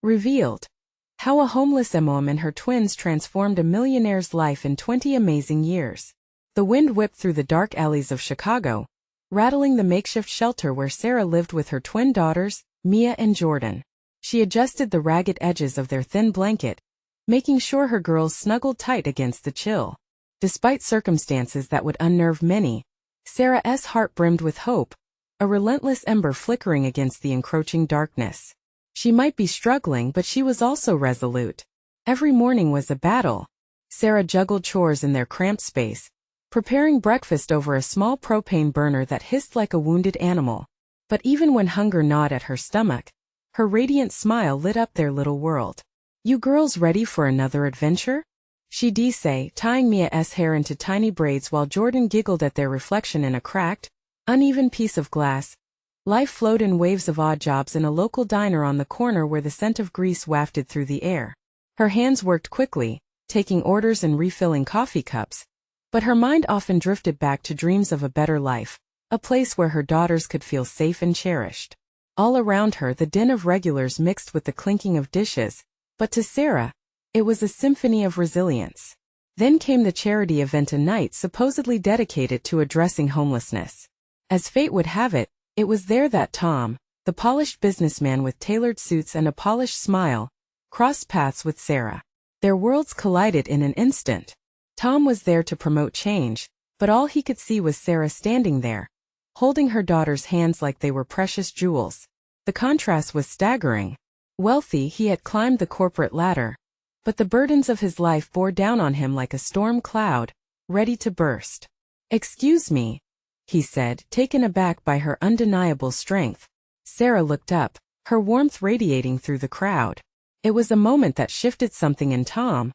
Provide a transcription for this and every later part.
Revealed. How a homeless mom and her twins transformed a millionaire's life in 20 amazing years. The wind whipped through the dark alleys of Chicago, rattling the makeshift shelter where Sarah lived with her twin daughters, Mia and Jordan. She adjusted the ragged edges of their thin blanket, making sure her girls snuggled tight against the chill. Despite circumstances that would unnerve many, Sarah's heart brimmed with hope, a relentless ember flickering against the encroaching darkness. She might be struggling, but she was also resolute. Every morning was a battle. Sarah juggled chores in their cramped space, preparing breakfast over a small propane burner that hissed like a wounded animal. But even when hunger gnawed at her stomach, her radiant smile lit up their little world. "You girls ready for another adventure?" she'd say, tying Mia's hair into tiny braids while Jordan giggled at their reflection in a cracked, uneven piece of glass. Life flowed in waves of odd jobs in a local diner on the corner where the scent of grease wafted through the air. Her hands worked quickly, taking orders and refilling coffee cups, but her mind often drifted back to dreams of a better life, a place where her daughters could feel safe and cherished. All around her the din of regulars mixed with the clinking of dishes, but to Sarah, it was a symphony of resilience. Then came the charity event, a night supposedly dedicated to addressing homelessness. As fate would have it, it was there that Tom, the polished businessman with tailored suits and a polished smile, crossed paths with Sarah. Their worlds collided in an instant. Tom was there to promote change, but all he could see was Sarah standing there, holding her daughter's hands like they were precious jewels. The contrast was staggering. Wealthy, he had climbed the corporate ladder, but the burdens of his life bore down on him like a storm cloud, ready to burst. "Excuse me," he said, taken aback by her undeniable strength. Sarah looked up, her warmth radiating through the crowd. It was a moment that shifted something in Tom,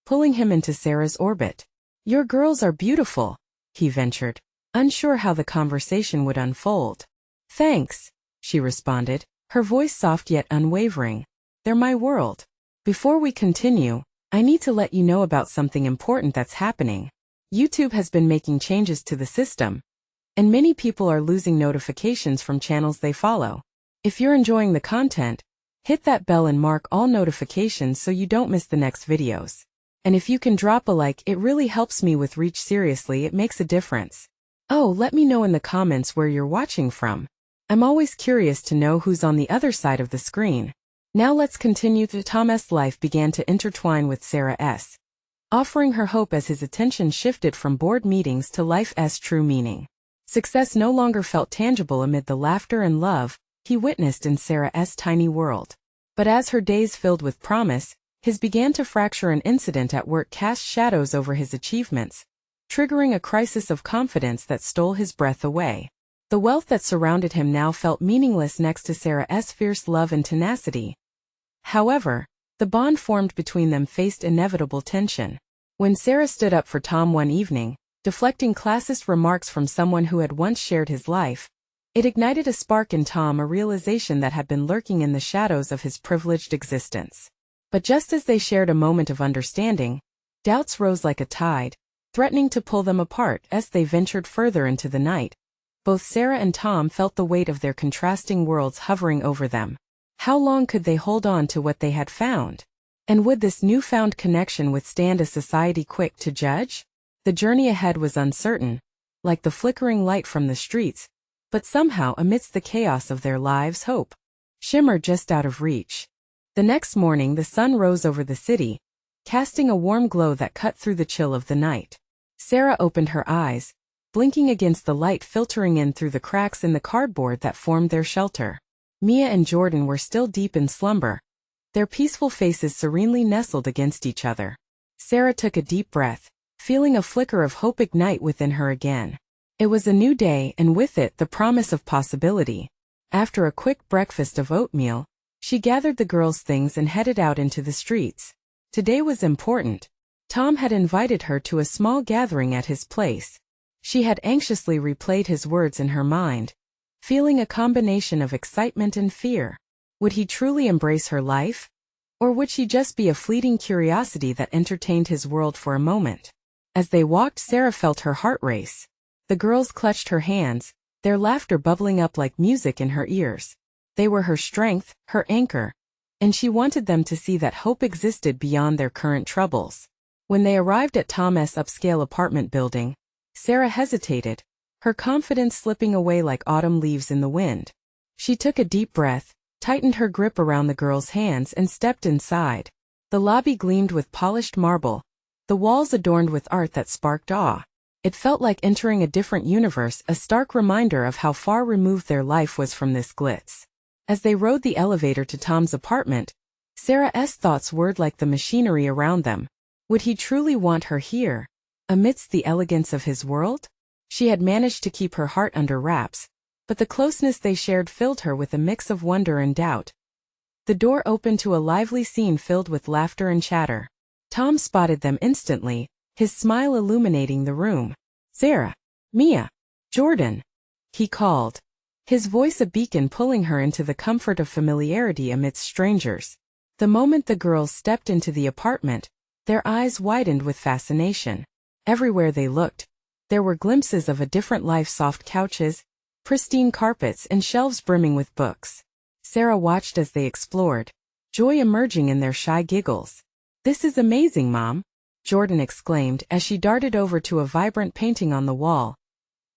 pulling him into Sarah's orbit. "Your girls are beautiful," he ventured, unsure how the conversation would unfold. "Thanks," she responded, her voice soft yet unwavering. "They're my world." "Before we continue, I need to let you know about something important that's happening. YouTube has been making changes to the system, and many people are losing notifications from channels they follow. If you're enjoying the content, hit that bell and mark all notifications so you don't miss the next videos. And if you can drop a like, it really helps me with reach. Seriously, it makes a difference. Oh, let me know in the comments where you're watching from. I'm always curious to know who's on the other side of the screen. Now let's continue. Tom's life began to intertwine with Sarah's, offering her hope as his attention shifted from board meetings to life's true meaning. Success no longer felt tangible amid the laughter and love he witnessed in Sarah's tiny world. But as her days filled with promise, his began to fracture. An incident at work cast shadows over his achievements, triggering a crisis of confidence that stole his breath away. The wealth that surrounded him now felt meaningless next to Sarah's fierce love and tenacity. However, the bond formed between them faced inevitable tension. When Sarah stood up for Tom one evening, deflecting classist remarks from someone who had once shared his life, it ignited a spark in Tom, a realization that had been lurking in the shadows of his privileged existence. But just as they shared a moment of understanding, doubts rose like a tide, threatening to pull them apart. As they ventured further into the night, both Sarah and Tom felt the weight of their contrasting worlds hovering over them. How long could they hold on to what they had found? And would this newfound connection withstand a society quick to judge? The journey ahead was uncertain, like the flickering light from the streets, but somehow amidst the chaos of their lives, hope shimmered just out of reach. The next morning the sun rose over the city, casting a warm glow that cut through the chill of the night. Sarah opened her eyes, blinking against the light filtering in through the cracks in the cardboard that formed their shelter. Mia and Jordan were still deep in slumber, their peaceful faces serenely nestled against each other. Sarah took a deep breath, feeling a flicker of hope ignite within her again. It was a new day, and with it the promise of possibility. After a quick breakfast of oatmeal, she gathered the girls' things and headed out into the streets. Today was important. Tom had invited her to a small gathering at his place. She had anxiously replayed his words in her mind, feeling a combination of excitement and fear. Would he truly embrace her life? Or would she just be a fleeting curiosity that entertained his world for a moment? As they walked, Sarah felt her heart race. The girls clutched her hands, their laughter bubbling up like music in her ears. They were her strength, her anchor, and she wanted them to see that hope existed beyond their current troubles. When they arrived at Tom's upscale apartment building, Sarah hesitated, her confidence slipping away like autumn leaves in the wind. She took a deep breath, tightened her grip around the girl's hands and stepped inside. The lobby gleamed with polished marble, the walls adorned with art that sparked awe. It felt like entering a different universe, a stark reminder of how far removed their life was from this glitz. As they rode the elevator to Tom's apartment, Sarah's thoughts whirred like the machinery around them. Would he truly want her here, amidst the elegance of his world? She had managed to keep her heart under wraps, but the closeness they shared filled her with a mix of wonder and doubt. The door opened to a lively scene filled with laughter and chatter. Tom spotted them instantly, his smile illuminating the room. "Sarah, Mia, Jordan," he called, his voice a beacon pulling her into the comfort of familiarity amidst strangers. The moment the girls stepped into the apartment, their eyes widened with fascination. Everywhere they looked, there were glimpses of a different life: soft couches, pristine carpets, and shelves brimming with books. Sarah watched as they explored, joy emerging in their shy giggles. "This is amazing, Mom," Jordan exclaimed as she darted over to a vibrant painting on the wall.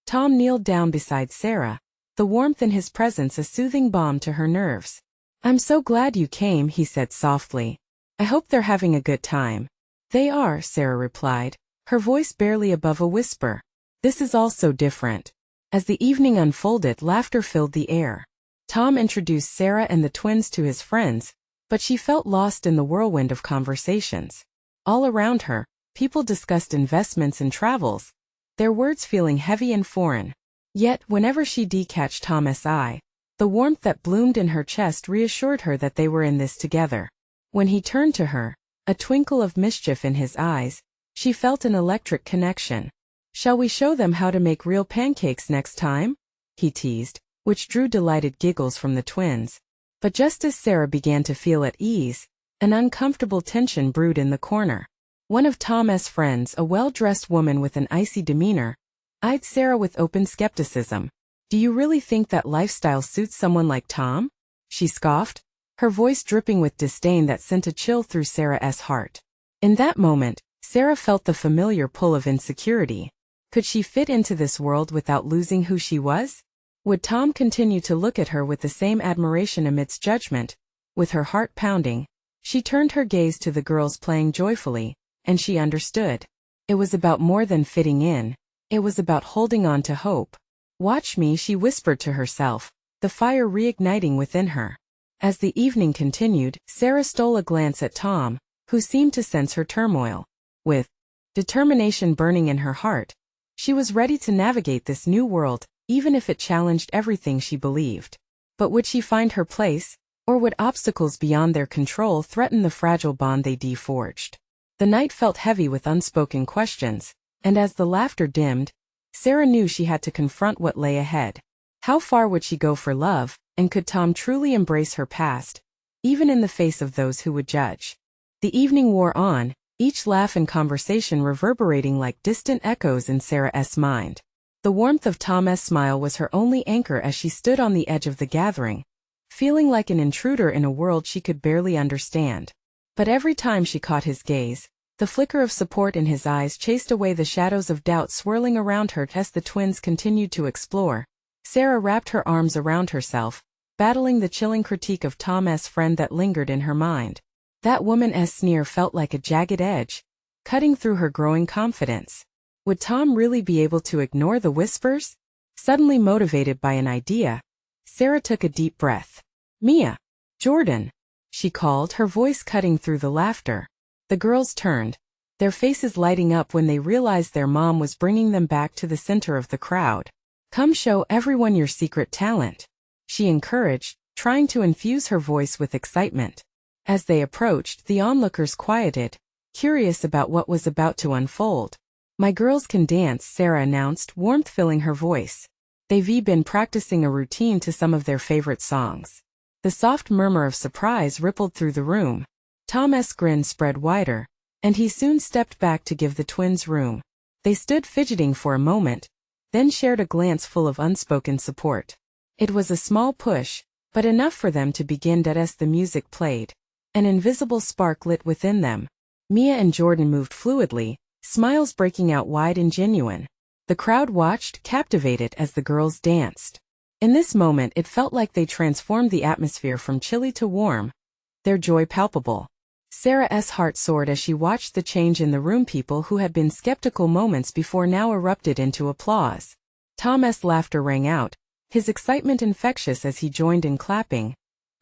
Tom kneeled down beside Sarah, the warmth in his presence a soothing balm to her nerves. "I'm so glad you came," he said softly. "I hope they're having a good time." "They are," Sarah replied, her voice barely above a whisper. "This is all so different." As the evening unfolded, laughter filled the air. Tom introduced Sarah and the twins to his friends, but she felt lost in the whirlwind of conversations. All around her, people discussed investments and travels, their words feeling heavy and foreign. Yet, whenever she did catch Tom's eye, the warmth that bloomed in her chest reassured her that they were in this together. When he turned to her, a twinkle of mischief in his eyes, she felt an electric connection. "Shall we show them how to make real pancakes next time?" he teased, which drew delighted giggles from the twins. But just as Sarah began to feel at ease, an uncomfortable tension brewed in the corner. One of Tom's friends, a well-dressed woman with an icy demeanor, eyed Sarah with open skepticism. "Do you really think that lifestyle suits someone like Tom?" she scoffed, her voice dripping with disdain that sent a chill through Sarah's heart. In that moment, Sarah felt the familiar pull of insecurity. Could she fit into this world without losing who she was? Would Tom continue to look at her with the same admiration amidst judgment? With her heart pounding, she turned her gaze to the girls playing joyfully, and she understood. It was about more than fitting in. It was about holding on to hope. "Watch me," she whispered to herself, the fire reigniting within her. As the evening continued, Sarah stole a glance at Tom, who seemed to sense her turmoil. With determination burning in her heart, she was ready to navigate this new world, even if it challenged everything she believed. But would she find her place, or would obstacles beyond their control threaten the fragile bond they forged? The night felt heavy with unspoken questions, and as the laughter dimmed, Sarah knew she had to confront what lay ahead. How far would she go for love, and could Tom truly embrace her past, even in the face of those who would judge? The evening wore on, each laugh and conversation reverberating like distant echoes in Sarah's mind. The warmth of Tom's smile was her only anchor as she stood on the edge of the gathering, feeling like an intruder in a world she could barely understand. But every time she caught his gaze, the flicker of support in his eyes chased away the shadows of doubt swirling around her. As the twins continued to explore, Sarah wrapped her arms around herself, battling the chilling critique of Tom's friend that lingered in her mind. That woman's sneer felt like a jagged edge, cutting through her growing confidence. Would Tom really be able to ignore the whispers? Suddenly motivated by an idea, Sarah took a deep breath. "Mia, Jordan," she called, her voice cutting through the laughter. The girls turned, their faces lighting up when they realized their mom was bringing them back to the center of the crowd. "Come show everyone your secret talent," she encouraged, trying to infuse her voice with excitement. As they approached, the onlookers quieted, curious about what was about to unfold. "My girls can dance," Sarah announced, warmth filling her voice. They've been practicing a routine to some of their favorite songs. The soft murmur of surprise rippled through the room. Tom's grin spread wider, and he soon stepped back to give the twins room. They stood fidgeting for a moment, then shared a glance full of unspoken support. It was a small push, but enough for them to begin as the music played. An invisible spark lit within them. Mia and Jordan moved fluidly, smiles breaking out wide and genuine. The crowd watched, captivated as the girls danced. In this moment it felt like they transformed the atmosphere from chilly to warm, their joy palpable. Sarah's heart soared as she watched the change in the room. People who had been skeptical moments before now erupted into applause. Tom's laughter rang out, his excitement infectious as he joined in clapping,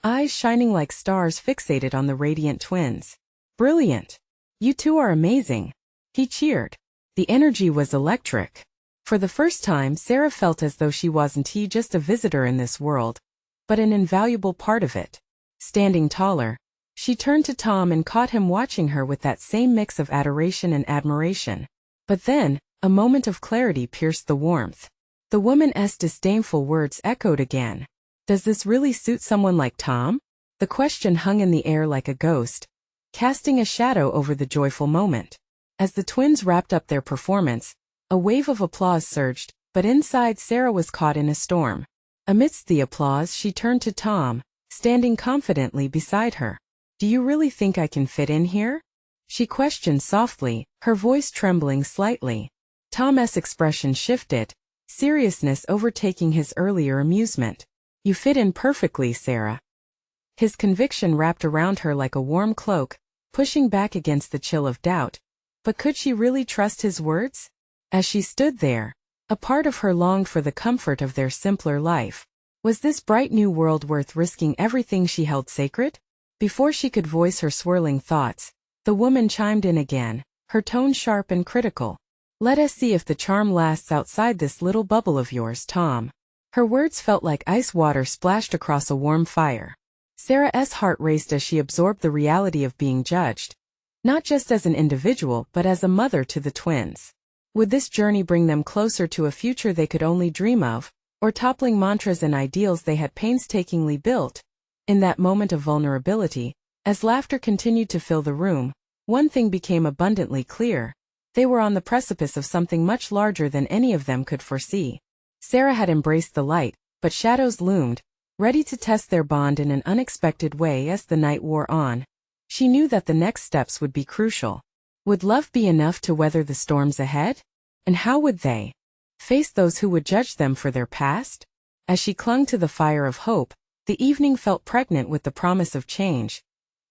eyes shining like stars fixated on the radiant twins. "Brilliant! You two are amazing!" he cheered. The energy was electric. For the first time Sarah felt as though she wasn't just a visitor in this world, but an invaluable part of it. Standing taller, she turned to Tom and caught him watching her with that same mix of adoration and admiration. But then, a moment of clarity pierced the warmth. The woman's disdainful words echoed again. "Does this really suit someone like Tom?" The question hung in the air like a ghost, casting a shadow over the joyful moment. As the twins wrapped up their performance, a wave of applause surged, but inside Sarah was caught in a storm. Amidst the applause she turned to Tom, standing confidently beside her. "Do you really think I can fit in here?" she questioned softly, her voice trembling slightly. Tom's expression shifted, seriousness overtaking his earlier amusement. "You fit in perfectly, Sarah." His conviction wrapped around her like a warm cloak, pushing back against the chill of doubt. But could she really trust his words? As she stood there, a part of her longed for the comfort of their simpler life. Was this bright new world worth risking everything she held sacred? Before she could voice her swirling thoughts, the woman chimed in again, her tone sharp and critical. "Let us see if the charm lasts outside this little bubble of yours, Tom." Her words felt like ice water splashed across a warm fire. Sarah's heart raced as she absorbed the reality of being judged, not just as an individual but as a mother to the twins. Would this journey bring them closer to a future they could only dream of, or toppling mantras and ideals they had painstakingly built? In that moment of vulnerability, as laughter continued to fill the room, one thing became abundantly clear. They were on the precipice of something much larger than any of them could foresee. Sarah had embraced the light, but shadows loomed, ready to test their bond in an unexpected way as the night wore on. She knew that the next steps would be crucial. Would love be enough to weather the storms ahead? And how would they face those who would judge them for their past? As she clung to the fire of hope, the evening felt pregnant with the promise of change.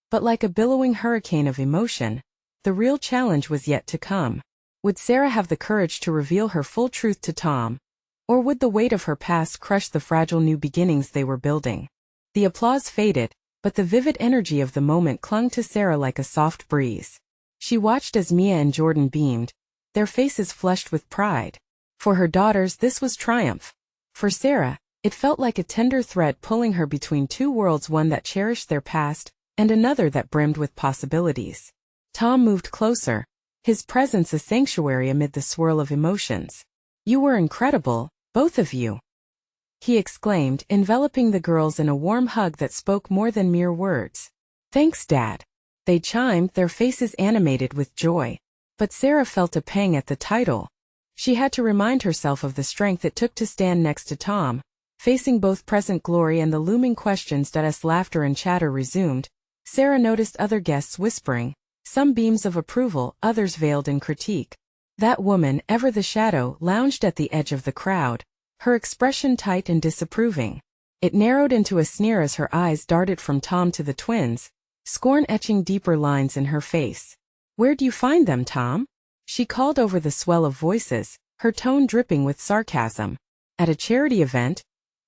But like a billowing hurricane of emotion, the real challenge was yet to come. Would Sarah have the courage to reveal her full truth to Tom? Or would the weight of her past crush the fragile new beginnings they were building? The applause faded, but the vivid energy of the moment clung to Sarah like a soft breeze. She watched as Mia and Jordan beamed, their faces flushed with pride. For her daughters this was triumph. For Sarah, it felt like a tender thread pulling her between two worlds, one that cherished their past, and another that brimmed with possibilities. Tom moved closer, his presence a sanctuary amid the swirl of emotions. "You were incredible, both of you," he exclaimed, enveloping the girls in a warm hug that spoke more than mere words. "Thanks, Dad." They chimed, their faces animated with joy. But Sarah felt a pang at the title. She had to remind herself of the strength it took to stand next to Tom, facing both present glory and the looming questions. As laughter and chatter resumed, Sarah noticed other guests whispering, some beams of approval, others veiled in critique. That woman, ever the shadow, lounged at the edge of the crowd, her expression tight and disapproving. It narrowed into a sneer as her eyes darted from Tom to the twins, scorn etching deeper lines in her face. "Where do you find them, Tom?" she called over the swell of voices, her tone dripping with sarcasm. "At a charity event?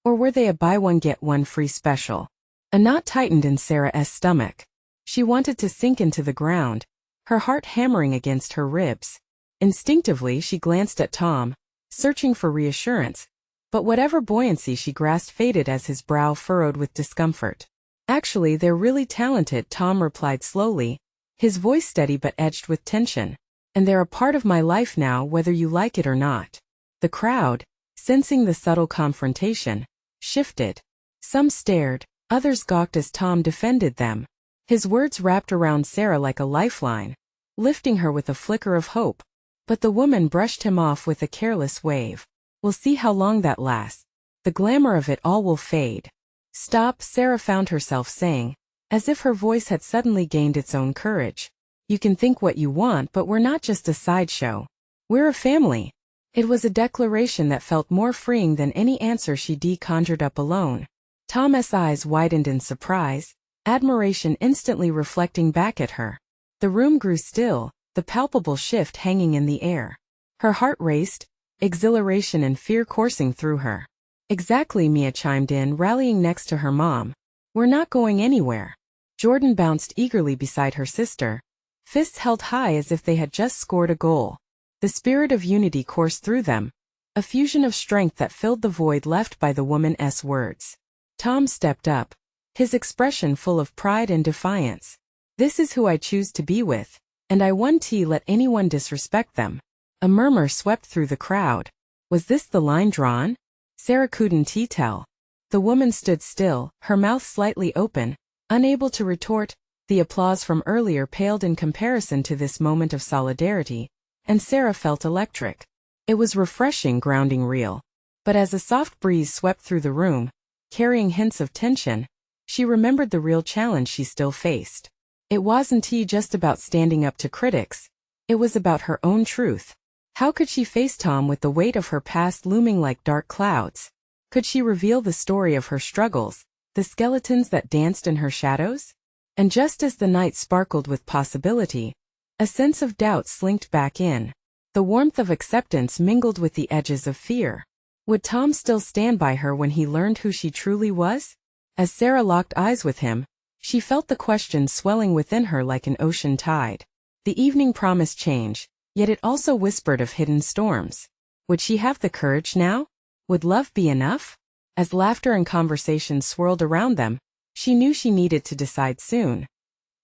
Or were they a buy one get one free special?" A knot tightened in Sarah's stomach. She wanted to sink into the ground, her heart hammering against her ribs. Instinctively she glanced at Tom, searching for reassurance, but whatever buoyancy she grasped faded as his brow furrowed with discomfort. "Actually, they're really talented," Tom replied slowly, his voice steady but edged with tension. "And they're a part of my life now, whether you like it or not." The crowd, sensing the subtle confrontation, shifted. Some stared, others gawked as Tom defended them. His words wrapped around Sarah like a lifeline, lifting her with a flicker of hope. But the woman brushed him off with a careless wave. "We'll see how long that lasts. The glamour of it all will fade." Stop, Sarah found herself saying, as if her voice had suddenly gained its own courage. You can think what you want, but we're not just a sideshow. We're a family. It was a declaration that felt more freeing than any answer she'd conjured up alone. Tom's eyes widened in surprise, admiration instantly reflecting back at her. The room grew still, the palpable shift hanging in the air. Her heart raced, exhilaration and fear coursing through her. Exactly, Mia chimed in, rallying next to her mom. We're not going anywhere. Jordan bounced eagerly beside her sister, fists held high as if they had just scored a goal. The spirit of unity coursed through them, a fusion of strength that filled the void left by the woman's words. Tom stepped up, his expression full of pride and defiance. This is who I choose to be with, and I won't let anyone disrespect them. A murmur swept through the crowd. Was this the line drawn? Sarah couldn't tell. The woman stood still, her mouth slightly open, unable to retort. The applause from earlier paled in comparison to this moment of solidarity, and Sarah felt electric. It was refreshing, grounding, real. But as a soft breeze swept through the room, carrying hints of tension, she remembered the real challenge she still faced. It wasn't just about standing up to critics. It was about her own truth. How could she face Tom with the weight of her past looming like dark clouds? Could she reveal the story of her struggles, the skeletons that danced in her shadows? And just as the night sparkled with possibility, a sense of doubt slinked back in. The warmth of acceptance mingled with the edges of fear. Would Tom still stand by her when he learned who she truly was? As Sarah locked eyes with him, she felt the question swelling within her like an ocean tide. The evening promised change, yet it also whispered of hidden storms. Would she have the courage now? Would love be enough? As laughter and conversation swirled around them, she knew she needed to decide soon.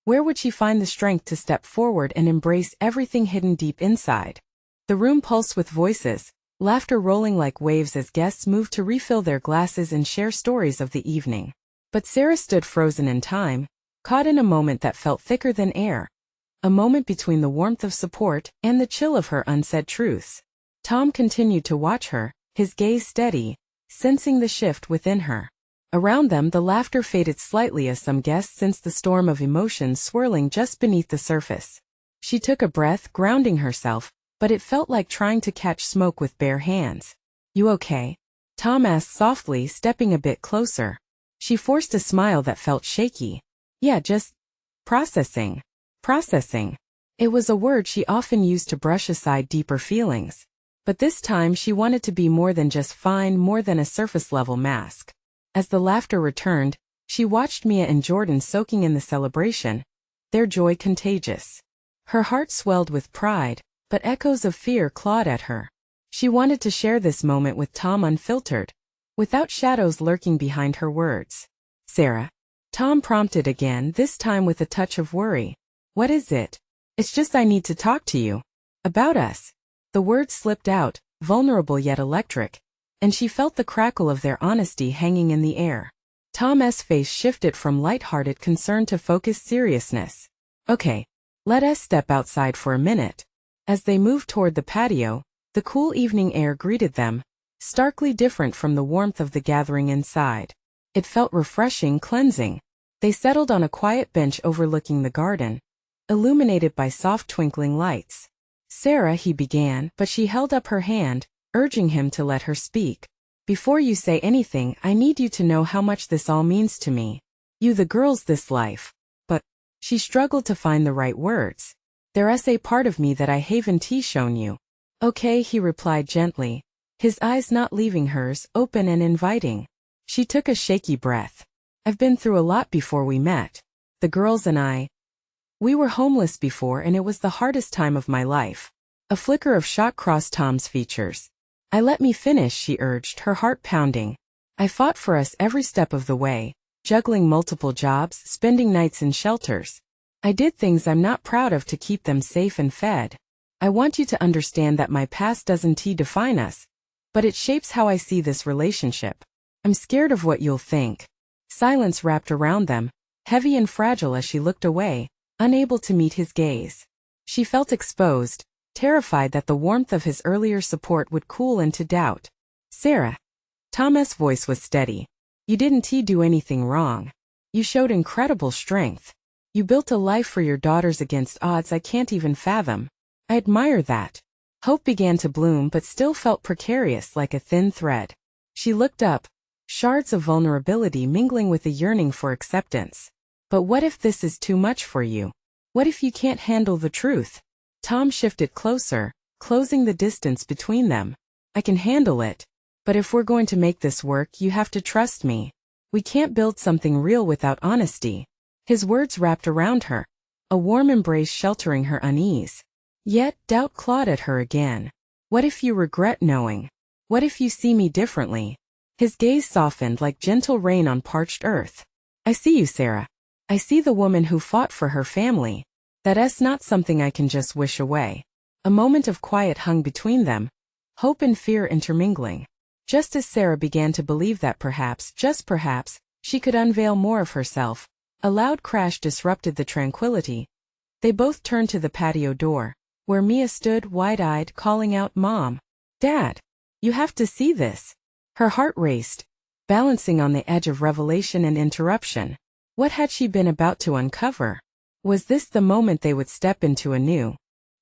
Where would she find the strength to step forward and embrace everything hidden deep inside? The room pulsed with voices, laughter rolling like waves as guests moved to refill their glasses and share stories of the evening. But Sarah stood frozen in time, caught in a moment that felt thicker than air. A moment between the warmth of support and the chill of her unsaid truths. Tom continued to watch her, his gaze steady, sensing the shift within her. Around them the laughter faded slightly as some guests sensed the storm of emotions swirling just beneath the surface. She took a breath, grounding herself, but it felt like trying to catch smoke with bare hands. You okay? Tom asked softly, stepping a bit closer. She forced a smile that felt shaky. Yeah, just processing. Processing. It was a word she often used to brush aside deeper feelings. But this time she wanted to be more than just fine, more than a surface-level mask. As the laughter returned, she watched Mia and Jordan soaking in the celebration, their joy contagious. Her heart swelled with pride, but echoes of fear clawed at her. She wanted to share this moment with Tom unfiltered, without shadows lurking behind her words. Sarah. Tom prompted again, this time with a touch of worry. What is it? It's just I need to talk to you. About us. The words slipped out, vulnerable yet electric, and she felt the crackle of their honesty hanging in the air. Tom's face shifted from light-hearted concern to focused seriousness. Okay, let us step outside for a minute. As they moved toward the patio, the cool evening air greeted them, starkly different from the warmth of the gathering inside. It felt refreshing, cleansing. They settled on a quiet bench overlooking the garden, illuminated by soft twinkling lights. Sarah, he began, but she held up her hand, urging him to let her speak. Before you say anything, I need you to know how much this all means to me. You the girls this life. But, she struggled to find the right words. There's a part of me that I haven't shown you. Okay, he replied gently, his eyes not leaving hers, open and inviting. She took a shaky breath. I've been through a lot before we met. The girls and I. We were homeless before and it was the hardest time of my life. A flicker of shock crossed Tom's features. Let me finish, she urged, her heart pounding. I fought for us every step of the way, juggling multiple jobs, spending nights in shelters. I did things I'm not proud of to keep them safe and fed. I want you to understand that my past doesn't define us, but it shapes how I see this relationship. I'm scared of what you'll think. Silence wrapped around them, heavy and fragile as she looked away, unable to meet his gaze. She felt exposed, terrified that the warmth of his earlier support would cool into doubt. Sarah. Tom's voice was steady. You didn't do anything wrong. You showed incredible strength. You built a life for your daughters against odds I can't even fathom. I admire that. Hope began to bloom but still felt precarious like a thin thread. She looked up, shards of vulnerability mingling with a yearning for acceptance. But what if this is too much for you? What if you can't handle the truth? Tom shifted closer, closing the distance between them. I can handle it. But if we're going to make this work, you have to trust me. We can't build something real without honesty. His words wrapped around her, a warm embrace sheltering her unease. Yet, doubt clawed at her again. What if you regret knowing? What if you see me differently? His gaze softened like gentle rain on parched earth. I see you, Sarah. I see the woman who fought for her family. That's not something I can just wish away. A moment of quiet hung between them, hope and fear intermingling. Just as Sarah began to believe that perhaps, just perhaps, she could unveil more of herself, a loud crash disrupted the tranquility. They both turned to the patio door, where Mia stood wide-eyed calling out, "Mom! Dad! You have to see this!" Her heart raced, balancing on the edge of revelation and interruption. What had she been about to uncover? Was this the moment they would step into a new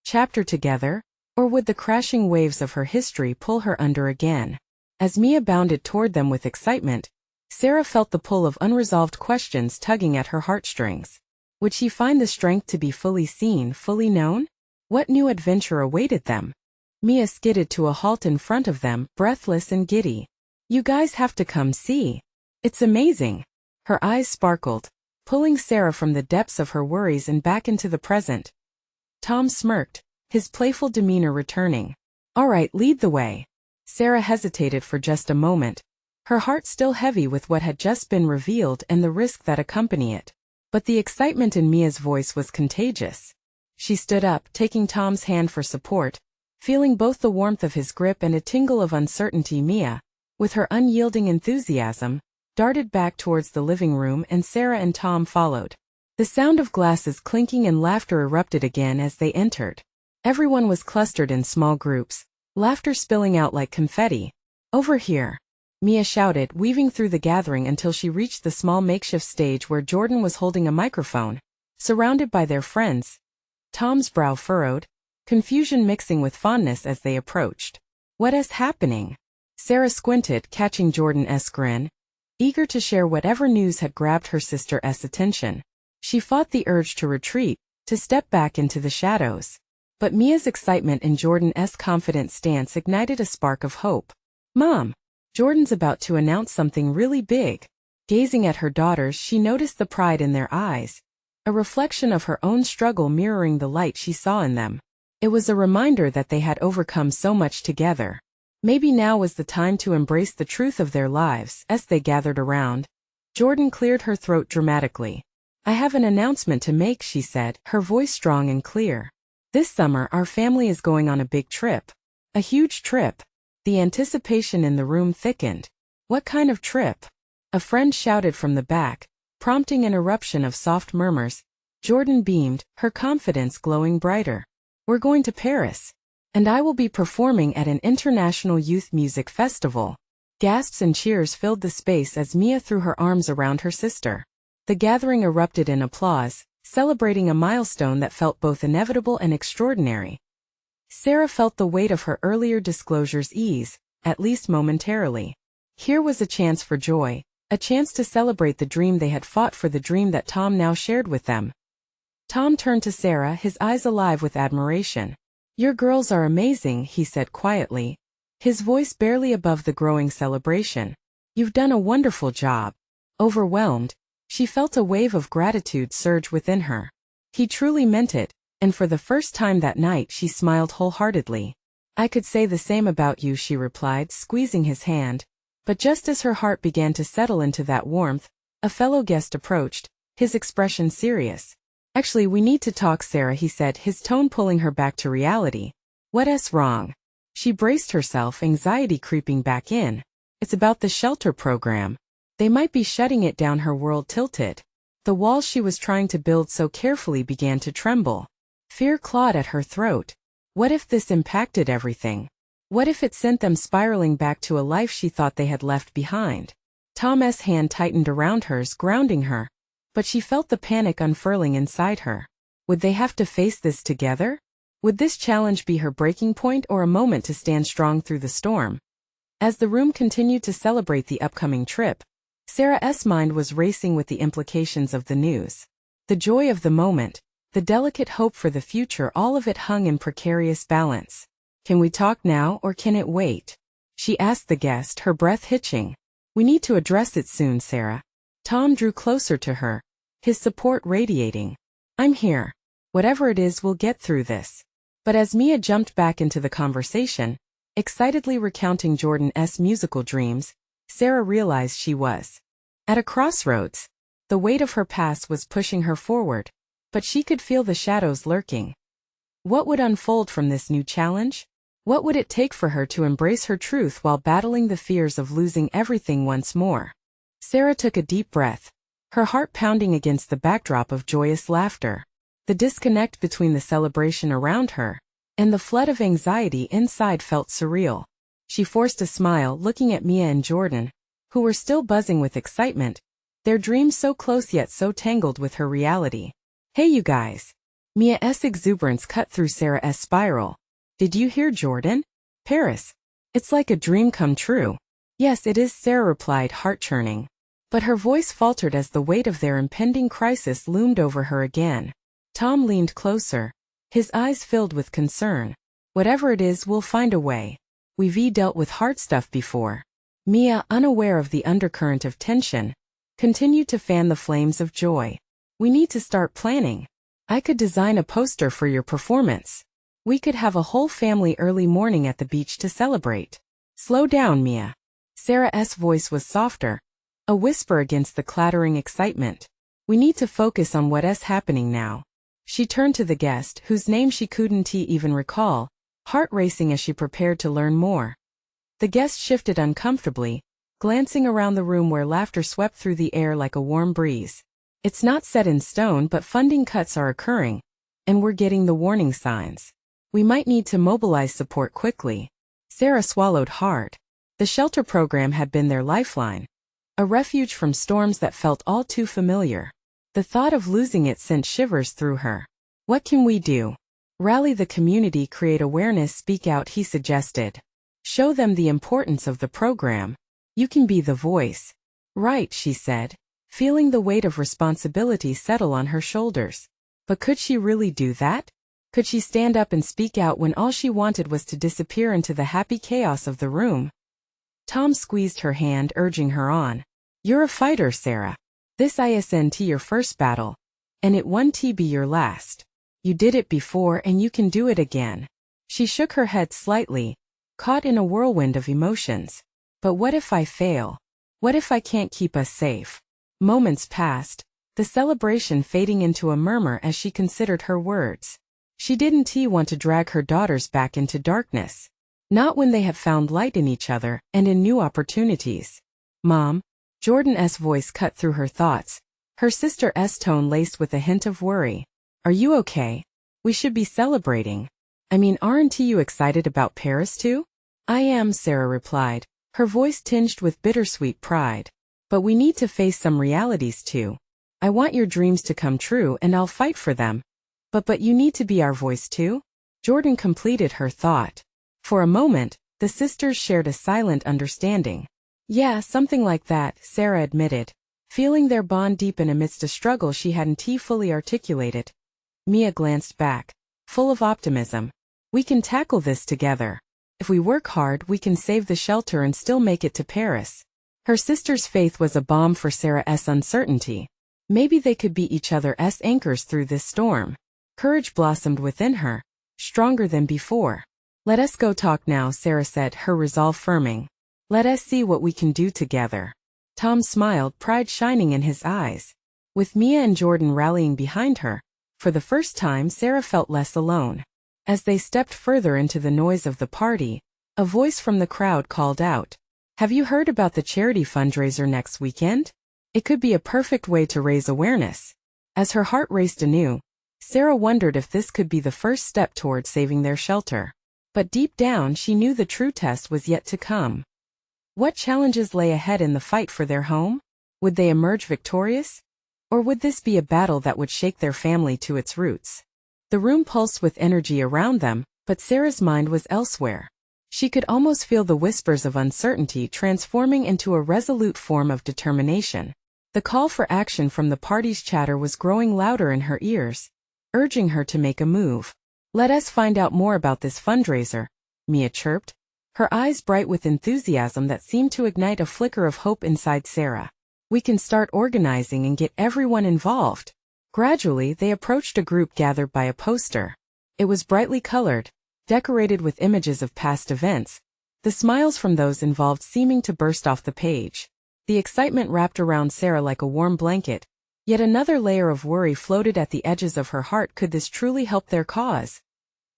chapter together, or would the crashing waves of her history pull her under again? As Mia bounded toward them with excitement, Sarah felt the pull of unresolved questions tugging at her heartstrings. Would she find the strength to be fully seen, fully known? What new adventure awaited them? Mia skidded to a halt in front of them, breathless and giddy. "You guys have to come see. It's amazing." Her eyes sparkled, pulling Sarah from the depths of her worries and back into the present. Tom smirked, his playful demeanor returning. "All right, lead the way." Sarah hesitated for just a moment, her heart still heavy with what had just been revealed and the risk that accompanied it. But the excitement in Mia's voice was contagious. She stood up, taking Tom's hand for support, feeling both the warmth of his grip and a tingle of uncertainty. Mia, with her unyielding enthusiasm, darted back towards the living room and Sarah and Tom followed. The sound of glasses clinking and laughter erupted again as they entered. Everyone was clustered in small groups, laughter spilling out like confetti. "Over here!" Mia shouted, weaving through the gathering until she reached the small makeshift stage where Jordan was holding a microphone, surrounded by their friends. Tom's brow furrowed, confusion mixing with fondness as they approached. "What is happening?" Sarah squinted, catching Jordan's grin, eager to share whatever news had grabbed her sister's attention. She fought the urge to retreat, to step back into the shadows. But Mia's excitement and Jordan's confident stance ignited a spark of hope. "Mom! Jordan's about to announce something really big." Gazing at her daughters, she noticed the pride in their eyes, a reflection of her own struggle mirroring the light she saw in them. It was a reminder that they had overcome so much together. Maybe now was the time to embrace the truth of their lives. As they gathered around, Jordan cleared her throat dramatically. "I have an announcement to make," she said, her voice strong and clear. "This summer our family is going on a big trip. A huge trip." The anticipation in the room thickened. "What kind of trip?" a friend shouted from the back, prompting an eruption of soft murmurs. Jordan beamed, her confidence glowing brighter. "We're going to Paris. And I will be performing at an international youth music festival." Gasps and cheers filled the space as Mia threw her arms around her sister. The gathering erupted in applause, celebrating a milestone that felt both inevitable and extraordinary. Sarah felt the weight of her earlier disclosures ease, at least momentarily. Here was a chance for joy, a chance to celebrate the dream they had fought for, the dream that Tom now shared with them. Tom turned to Sarah, his eyes alive with admiration. "Your girls are amazing," he said quietly, his voice barely above the growing celebration. "You've done a wonderful job." Overwhelmed, she felt a wave of gratitude surge within her. He truly meant it, and for the first time that night she smiled wholeheartedly. "I could say the same about you," she replied, squeezing his hand. But just as her heart began to settle into that warmth, a fellow guest approached, his expression serious. "Actually, we need to talk, Sarah," he said, his tone pulling her back to reality. "What's wrong?" She braced herself, anxiety creeping back in. "It's about the shelter program. They might be shutting it down." Her world tilted. The walls she was trying to build so carefully began to tremble. Fear clawed at her throat. What if this impacted everything? What if it sent them spiraling back to a life she thought they had left behind? Tom's hand tightened around hers, grounding her. But she felt the panic unfurling inside her. Would they have to face this together? Would this challenge be her breaking point or a moment to stand strong through the storm? As the room continued to celebrate the upcoming trip, Sarah's mind was racing with the implications of the news. The joy of the moment, the delicate hope for the future, all of it hung in precarious balance. "Can we talk now or can it wait?" she asked the guest, her breath hitching. "We need to address it soon, Sarah." Tom drew closer to her, his support radiating. "I'm here. Whatever it is, we'll get through this." But as Mia jumped back into the conversation, excitedly recounting Jordan's musical dreams, Sarah realized she was at a crossroads. The weight of her past was pushing her forward, but she could feel the shadows lurking. What would unfold from this new challenge? What would it take for her to embrace her truth while battling the fears of losing everything once more? Sarah took a deep breath, her heart pounding against the backdrop of joyous laughter. The disconnect between the celebration around her and the flood of anxiety inside felt surreal. She forced a smile, looking at Mia and Jordan, who were still buzzing with excitement, their dreams so close yet so tangled with her reality. "Hey you guys." Mia's exuberance cut through Sarah's spiral. "Did you hear, Jordan? Paris. It's like a dream come true." "Yes, it is," Sarah replied, heart-churning. But her voice faltered as the weight of their impending crisis loomed over her again. Tom leaned closer, his eyes filled with concern. "Whatever it is, we'll find a way. We've dealt with hard stuff before." Mia, unaware of the undercurrent of tension, continued to fan the flames of joy. "We need to start planning. I could design a poster for your performance. We could have a whole family early morning at the beach to celebrate." "Slow down, Mia." Sarah's voice was softer, a whisper against the clattering excitement. "We need to focus on what's happening now." She turned to the guest, whose name she couldn't even recall, heart racing as she prepared to learn more. The guest shifted uncomfortably, glancing around the room where laughter swept through the air like a warm breeze. "It's not set in stone, but funding cuts are occurring, and we're getting the warning signs. We might need to mobilize support quickly." Sarah swallowed hard. The shelter program had been their lifeline, a refuge from storms that felt all too familiar. The thought of losing it sent shivers through her. "What can we do?" "Rally the community, create awareness, speak out," he suggested. "Show them the importance of the program. You can be the voice." "Right," she said, feeling the weight of responsibility settle on her shoulders. But could she really do that? Could she stand up and speak out when all she wanted was to disappear into the happy chaos of the room? Tom squeezed her hand, urging her on. "You're a fighter, Sarah. This isn't your first battle, and it won't be your last. You did it before and you can do it again." She shook her head slightly, caught in a whirlwind of emotions. "But what if I fail? What if I can't keep us safe?" Moments passed, the celebration fading into a murmur as she considered her words. She didn't want to drag her daughters back into darkness. Not when they have found light in each other and in new opportunities. "Mom," Jordan's voice cut through her thoughts, her sister's tone laced with a hint of worry. "Are you okay? We should be celebrating. I mean, aren't you excited about Paris too?" "I am," Sarah replied, her voice tinged with bittersweet pride. "But we need to face some realities too. I want your dreams to come true and I'll fight for them. But you need to be our voice too?" Jordan completed her thought. For a moment, the sisters shared a silent understanding. "Yeah, something like that," Sarah admitted, feeling their bond deepen amidst a struggle she hadn't fully articulated. Mia glanced back, full of optimism. "We can tackle this together. If we work hard, we can save the shelter and still make it to Paris." Her sister's faith was a balm for Sarah's uncertainty. Maybe they could be each other's anchors through this storm. Courage blossomed within her, stronger than before. "Let us go talk now," Sarah said, her resolve firming. "Let us see what we can do together." Tom smiled, pride shining in his eyes. With Mia and Jordan rallying behind her, for the first time Sarah felt less alone. As they stepped further into the noise of the party, a voice from the crowd called out, "Have you heard about the charity fundraiser next weekend? It could be a perfect way to raise awareness." As her heart raced anew, Sarah wondered if this could be the first step toward saving their shelter. But deep down she knew the true test was yet to come. What challenges lay ahead in the fight for their home? Would they emerge victorious? Or would this be a battle that would shake their family to its roots? The room pulsed with energy around them, but Sarah's mind was elsewhere. She could almost feel the whispers of uncertainty transforming into a resolute form of determination. The call for action from the party's chatter was growing louder in her ears, urging her to make a move. "Let us find out more about this fundraiser," Mia chirped, her eyes bright with enthusiasm that seemed to ignite a flicker of hope inside Sarah. "We can start organizing and get everyone involved." Gradually, they approached a group gathered by a poster. It was brightly colored, decorated with images of past events, the smiles from those involved seeming to burst off the page. The excitement wrapped around Sarah like a warm blanket, yet another layer of worry floated at the edges of her heart. Could this truly help their cause?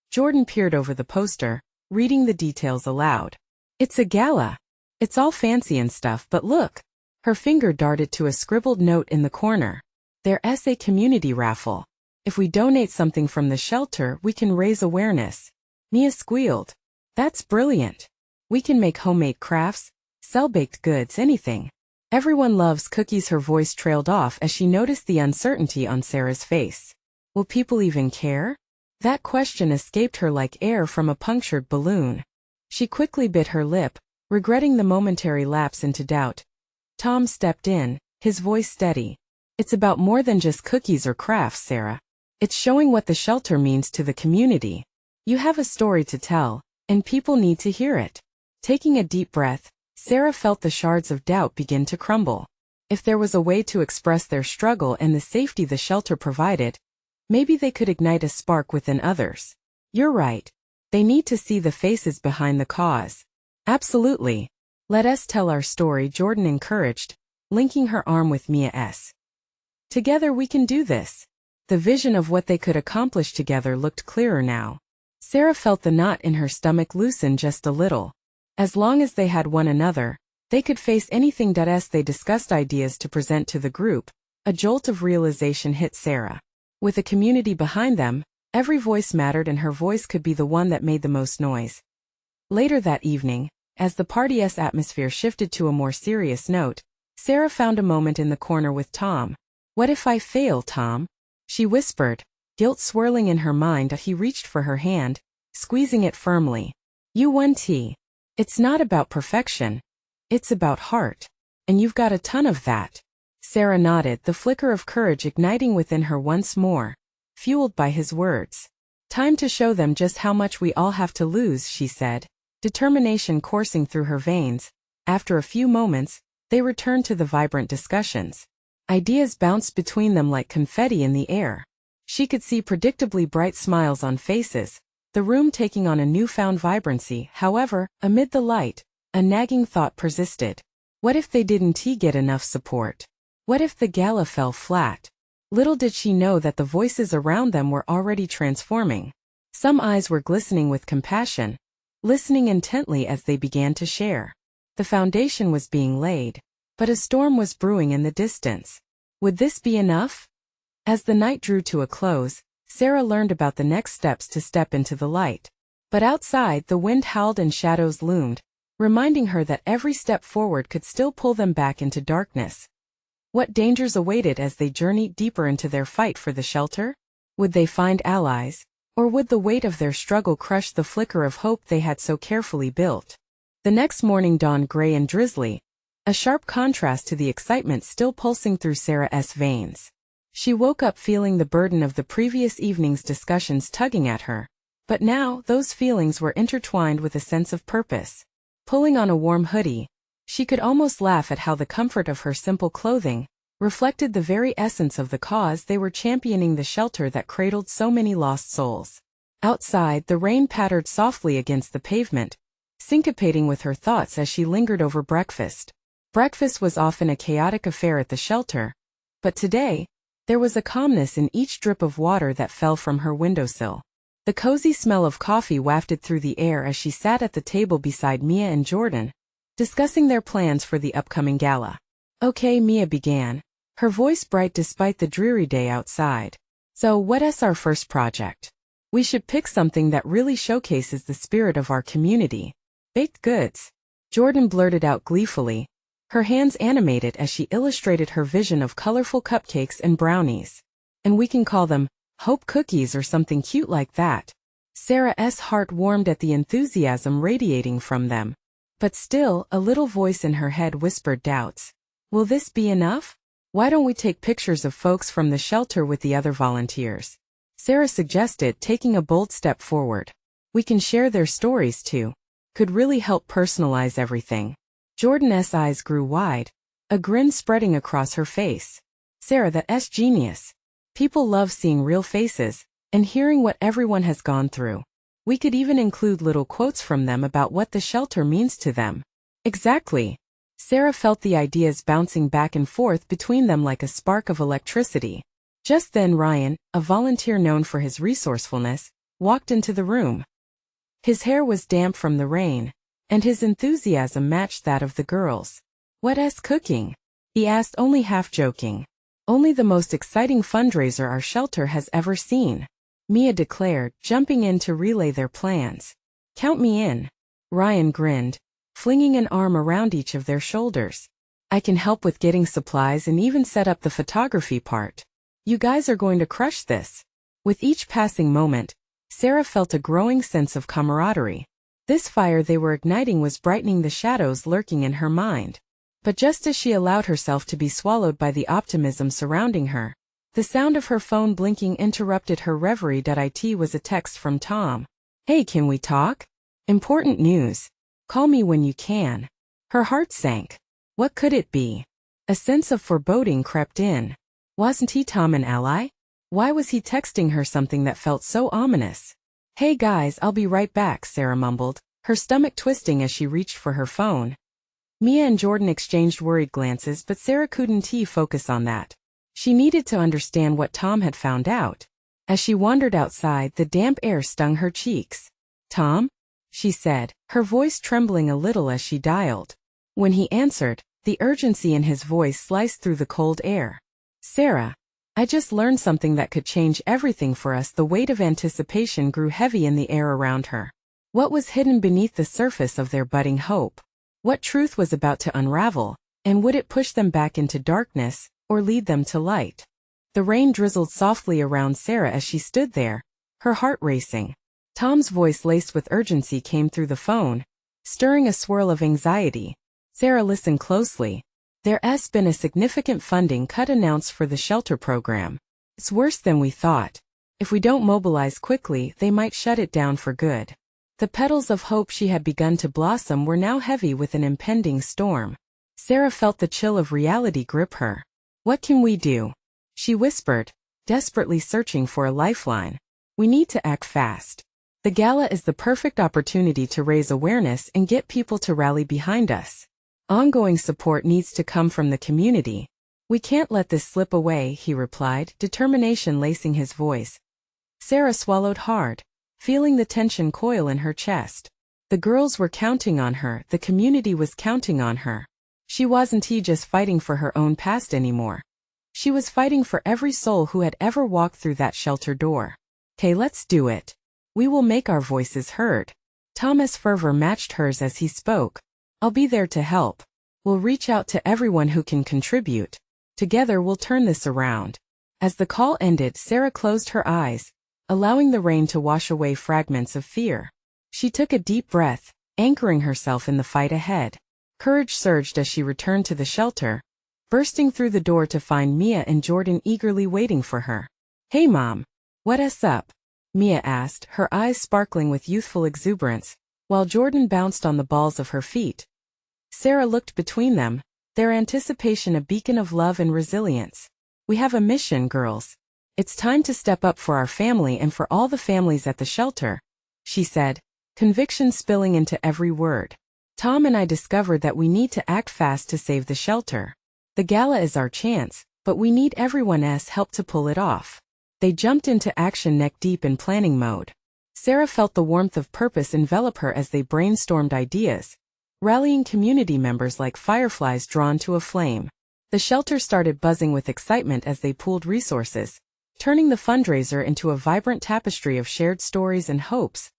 Jordan peered over the poster, reading the details aloud. "It's a gala. It's all fancy and stuff, but look." Her finger darted to a scribbled note in the corner. "There's a community raffle. If we donate something from the shelter, we can raise awareness." Mia squealed. "That's brilliant. We can make homemade crafts, sell baked goods, anything. Everyone loves cookies." Her voice trailed off as she noticed the uncertainty on Sarah's face. Will people even care? That question escaped her like air from a punctured balloon. She quickly bit her lip, regretting the momentary lapse into doubt. Tom stepped in, his voice steady. "It's about more than just cookies or crafts, Sarah. It's showing what the shelter means to the community. You have a story to tell, and people need to hear it." Taking a deep breath, Sarah felt the shards of doubt begin to crumble. If there was a way to express their struggle and the safety the shelter provided, maybe they could ignite a spark within others. "You're right. They need to see the faces behind the cause." "Absolutely. Let us tell our story," Jordan encouraged, linking her arm with Mia's. "Together we can do this." The vision of what they could accomplish together looked clearer now. Sarah felt the knot in her stomach loosen just a little. As long as they had one another, they could face anything. As they discussed ideas to present to the group, a jolt of realization hit Sarah. With a community behind them, every voice mattered, and her voice could be the one that made the most noise. Later that evening, as the party's atmosphere shifted to a more serious note, Sarah found a moment in the corner with Tom. "What if I fail, Tom?" she whispered, guilt swirling in her mind. He reached for her hand, squeezing it firmly. "You won, T. It's not about perfection. It's about heart. And you've got a ton of that." Sarah nodded, the flicker of courage igniting within her once more, fueled by his words. "Time to show them just how much we all have to lose," she said, determination coursing through her veins. After a few moments, they returned to the vibrant discussions. Ideas bounced between them like confetti in the air. She could see predictably bright smiles on faces, the room taking on a newfound vibrancy. However, amid the light, a nagging thought persisted. What if they didn't get enough support? What if the gala fell flat? Little did she know that the voices around them were already transforming. Some eyes were glistening with compassion, listening intently as they began to share. The foundation was being laid, but a storm was brewing in the distance. Would this be enough? As the night drew to a close, Sarah learned about the next steps to step into the light. But outside, the wind howled and shadows loomed, reminding her that every step forward could still pull them back into darkness. What dangers awaited as they journeyed deeper into their fight for the shelter? Would they find allies, or would the weight of their struggle crush the flicker of hope they had so carefully built? The next morning dawned gray and drizzly, a sharp contrast to the excitement still pulsing through Sarah's veins. She woke up feeling the burden of the previous evening's discussions tugging at her, but now those feelings were intertwined with a sense of purpose. Pulling on a warm hoodie, she could almost laugh at how the comfort of her simple clothing reflected the very essence of the cause they were championing, the shelter that cradled so many lost souls. Outside, the rain pattered softly against the pavement, syncopating with her thoughts as she lingered over breakfast. Breakfast was often a chaotic affair at the shelter, but today, there was a calmness in each drip of water that fell from her windowsill. The cozy smell of coffee wafted through the air as she sat at the table beside Mia and Jordan, discussing their plans for the upcoming gala. "Okay," Mia began, her voice bright despite the dreary day outside. "So what's our first project? We should pick something that really showcases the spirit of our community. Baked goods. Jordan blurted out gleefully, her hands animated as she illustrated her vision of colorful cupcakes and brownies. And we can call them hope cookies or something cute like that. Sarah's heart warmed at the enthusiasm radiating from them. But still, a little voice in her head whispered doubts. Will this be enough? Why don't we take pictures of folks from the shelter with the other volunteers? Sarah suggested, taking a bold step forward. We can share their stories too. Could really help personalize everything. Jordan's eyes grew wide, a grin spreading across her face. Sarah, that's genius. People love seeing real faces and hearing what everyone has gone through. We could even include little quotes from them about what the shelter means to them. Exactly. Sarah felt the ideas bouncing back and forth between them like a spark of electricity. Just then Ryan, a volunteer known for his resourcefulness, walked into the room. His hair was damp from the rain, and his enthusiasm matched that of the girls. What's cooking? He asked, only half joking. Only the most exciting fundraiser our shelter has ever seen, Mia declared, jumping in to relay their plans. Count me in. Ryan grinned, flinging an arm around each of their shoulders. I can help with getting supplies and even set up the photography part. You guys are going to crush this. With each passing moment, Sarah felt a growing sense of camaraderie. This fire they were igniting was brightening the shadows lurking in her mind. But just as she allowed herself to be swallowed by the optimism surrounding her, the sound of her phone blinking interrupted her reverie. It was a text from Tom. Hey, can we talk? Important news. Call me when you can. Her heart sank. What could it be? A sense of foreboding crept in. Wasn't he Tom an ally? Why was he texting her something that felt so ominous? Hey guys, I'll be right back, Sarah mumbled, her stomach twisting as she reached for her phone. Mia and Jordan exchanged worried glances, but Sarah couldn't focus on that. She needed to understand what Tom had found out. As she wandered outside, the damp air stung her cheeks. Tom? She said, her voice trembling a little as she dialed. When he answered, the urgency in his voice sliced through the cold air. Sarah, I just learned something that could change everything for us. The weight of anticipation grew heavy in the air around her. What was hidden beneath the surface of their budding hope? What truth was about to unravel, and would it push them back into darkness, or lead them to light? The rain drizzled softly around Sarah as she stood there, her heart racing. Tom's voice laced with urgency came through the phone, stirring a swirl of anxiety. Sarah listened closely. There's been a significant funding cut announced for the shelter program. It's worse than we thought. If we don't mobilize quickly, they might shut it down for good. The petals of hope she had begun to blossom were now heavy with an impending storm. Sarah felt the chill of reality grip her. What can we do? She whispered, desperately searching for a lifeline. We need to act fast. The gala is the perfect opportunity to raise awareness and get people to rally behind us. Ongoing support needs to come from the community. We can't let this slip away, he replied, determination lacing his voice. Sarah swallowed hard, feeling the tension coil in her chest. The girls were counting on her, the community was counting on her. She wasn't just fighting for her own past anymore. She was fighting for every soul who had ever walked through that shelter door. Okay, let's do it. We will make our voices heard. Tom's fervor matched hers as he spoke. I'll be there to help. We'll reach out to everyone who can contribute. Together we'll turn this around. As the call ended, Sarah closed her eyes, allowing the rain to wash away fragments of fear. She took a deep breath, anchoring herself in the fight ahead. Courage surged as she returned to the shelter, bursting through the door to find Mia and Jordan eagerly waiting for her. Hey Mom. What's up? Mia asked, her eyes sparkling with youthful exuberance, while Jordan bounced on the balls of her feet. Sarah looked between them, their anticipation a beacon of love and resilience. We have a mission, girls. It's time to step up for our family and for all the families at the shelter, she said, conviction spilling into every word. Tom and I discovered that we need to act fast to save the shelter. The gala is our chance, but we need everyone's help to pull it off. They jumped into action neck deep in planning mode. Sarah felt the warmth of purpose envelop her as they brainstormed ideas, rallying community members like fireflies drawn to a flame. The shelter started buzzing with excitement as they pooled resources, turning the fundraiser into a vibrant tapestry of shared stories and hopes.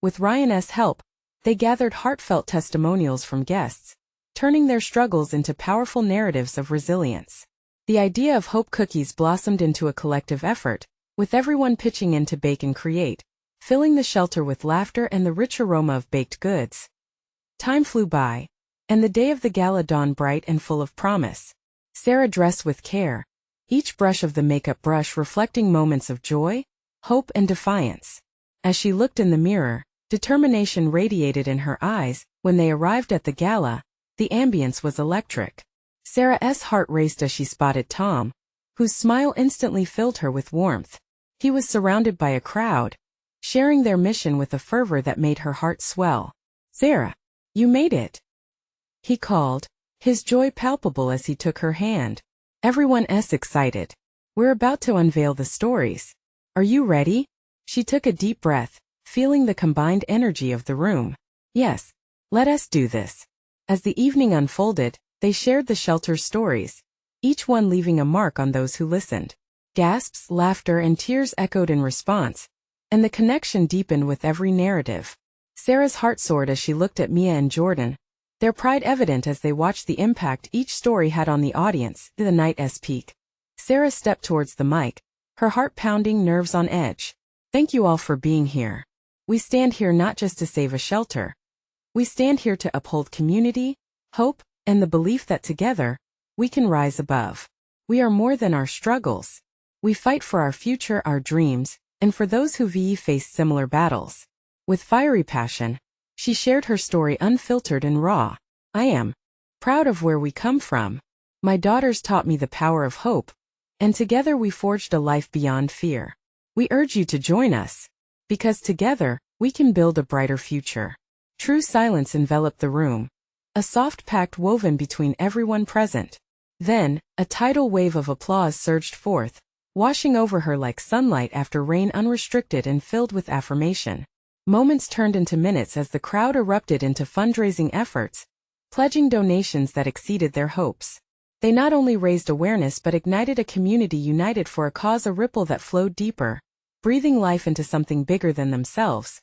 With Ryan's help, They gathered heartfelt testimonials from guests, turning their struggles into powerful narratives of resilience. The idea of hope cookies blossomed into a collective effort, with everyone pitching in to bake and create, filling the shelter with laughter and the rich aroma of baked goods. Time flew by, and the day of the gala dawned bright and full of promise. Sarah dressed with care, each brush of the makeup brush reflecting moments of joy, hope, and defiance. As she looked in the mirror, determination radiated in her eyes. When they arrived at the gala, the ambience was electric. Sarah's heart raced as she spotted Tom, whose smile instantly filled her with warmth. He was surrounded by a crowd, sharing their mission with a fervor that made her heart swell. "Sarah, you made it," he called, his joy palpable as he took her hand. "Everyone's excited. We're about to unveil the stories. Are you ready?" She took a deep breath, feeling the combined energy of the room. "Yes, let us do this." As the evening unfolded, they shared the shelter's stories, each one leaving a mark on those who listened. Gasps, laughter, and tears echoed in response, and the connection deepened with every narrative. Sarah's heart soared as she looked at Mia and Jordan, their pride evident as they watched the impact each story had on the audience. The night's peak. Sarah stepped towards the mic, her heart pounding, nerves on edge. "Thank you all for being here. We stand here not just to save a shelter. We stand here to uphold community, hope, and the belief that together, we can rise above. We are more than our struggles. We fight for our future, our dreams, and for those who face similar battles." With fiery passion, she shared her story unfiltered and raw. "I am proud of where we come from. My daughters taught me the power of hope, and together we forged a life beyond fear. We urge you to join us, because together, we can build a brighter future." True silence enveloped the room, a soft pact woven between everyone present. Then, a tidal wave of applause surged forth, washing over her like sunlight after rain, unrestricted and filled with affirmation. Moments turned into minutes as the crowd erupted into fundraising efforts, pledging donations that exceeded their hopes. They not only raised awareness but ignited a community united for a cause, a ripple that flowed deeper, breathing life into something bigger than themselves.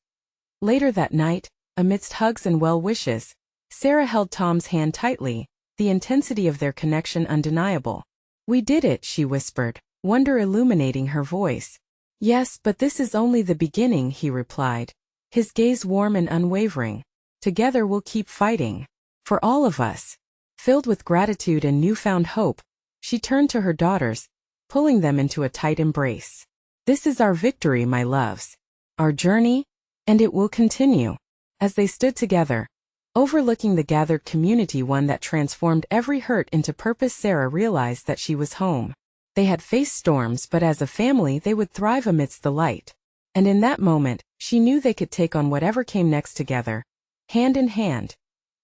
Later that night, amidst hugs and well wishes, Sarah held Tom's hand tightly, the intensity of their connection undeniable. "We did it," she whispered, wonder illuminating her voice. "Yes, but this is only the beginning," he replied, his gaze warm and unwavering. "Together we'll keep fighting. For all of us." Filled with gratitude and newfound hope, she turned to her daughters, pulling them into a tight embrace. "This is our victory, my loves. Our journey, and it will continue." As they stood together, overlooking the gathered community, one that transformed every hurt into purpose, Sarah realized that she was home. They had faced storms, but as a family they would thrive amidst the light. And in that moment, she knew they could take on whatever came next together, hand in hand,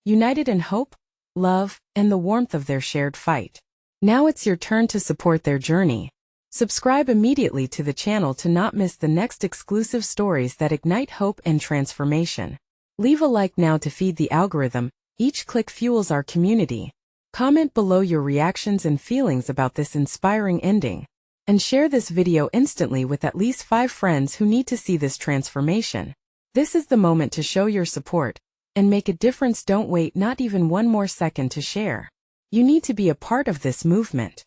united in hope, love, and the warmth of their shared fight. Now it's your turn to support their journey. Subscribe immediately to the channel to not miss the next exclusive stories that ignite hope and transformation. Leave a like now to feed the algorithm. Each click fuels our community. Comment below your reactions and feelings about this inspiring ending. And share this video instantly with at least 5 friends who need to see this transformation. This is the moment to show your support and make a difference. Don't wait not even one more second to share. You need to be a part of this movement.